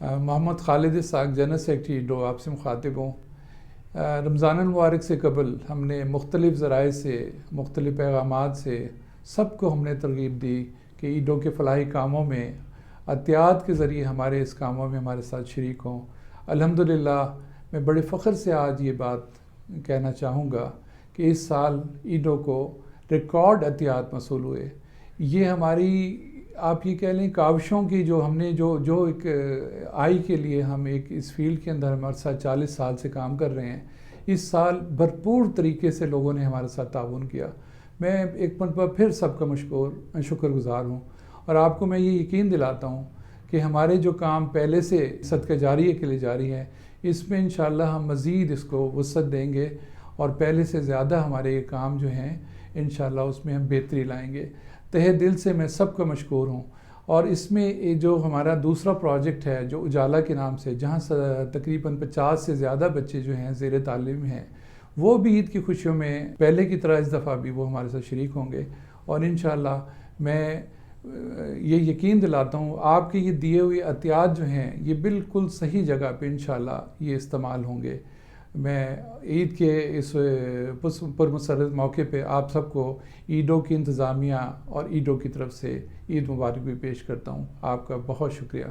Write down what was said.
محمد خالد اسحاق general secretary ایڈو آپ سے مخاطب ہوں۔ رمضان المبارک سے قبل ہم نے مختلف ذرائع سے، مختلف پیغامات سے سب کو ہم نے ترغیب دی کہ ایڈو کے فلاحی کاموں میں عطیات کے ذریعے ہمارے اس کاموں میں ہمارے ساتھ شریک ہوں۔ الحمدللہ میں بڑے فخر سے آج یہ بات کہنا چاہوں گا کہ اس سال ایڈو کو ریکارڈ عطیات موصول ہوئے۔ یہ ہماری آپ یہ کہہ لیں کاوشوں کی جو ہم نے جو ایک آئی کے لیے ہم ایک اس فیلڈ کے اندر ہمارے ساتھ 40 سال سے کام کر رہے ہیں، اس سال بھرپور طریقے سے لوگوں نے ہمارے ساتھ تعاون کیا۔ میں ایک مرتبہ پھر سب کا شکر گزار ہوں، اور آپ کو میں یہ یقین دلاتا ہوں کہ ہمارے جو کام پہلے سے صدقہ جاریہ کے لیے جاری ہیں، اس میں انشاءاللہ ہم مزید اس کو وسعت دیں گے، اور پہلے سے زیادہ ہمارے یہ کام جو ہیں انشاءاللہ اس میں ہم بہتری لائیں گے۔ تہہ دل سے میں سب کا مشکور ہوں۔ اور اس میں جو ہمارا دوسرا پروجیکٹ ہے جو اجالا کے نام سے، جہاں تقریباً 50 سے زیادہ بچے جو ہیں زیر تعلیم ہیں، وہ بھی عید کی خوشیوں میں پہلے کی طرح اس دفعہ بھی وہ ہمارے ساتھ شریک ہوں گے، اور انشاءاللہ میں یہ یقین دلاتا ہوں آپ کے یہ دیے ہوئے عطیات جو ہیں یہ بالکل صحیح جگہ پہ انشاءاللہ یہ استعمال ہوں گے۔ میں عید کے اس پرمسرت موقع پہ آپ سب کو ایڈو کی انتظامیہ اور ایڈو کی طرف سے عید مبارک بھی پیش کرتا ہوں۔ آپ کا بہت شکریہ۔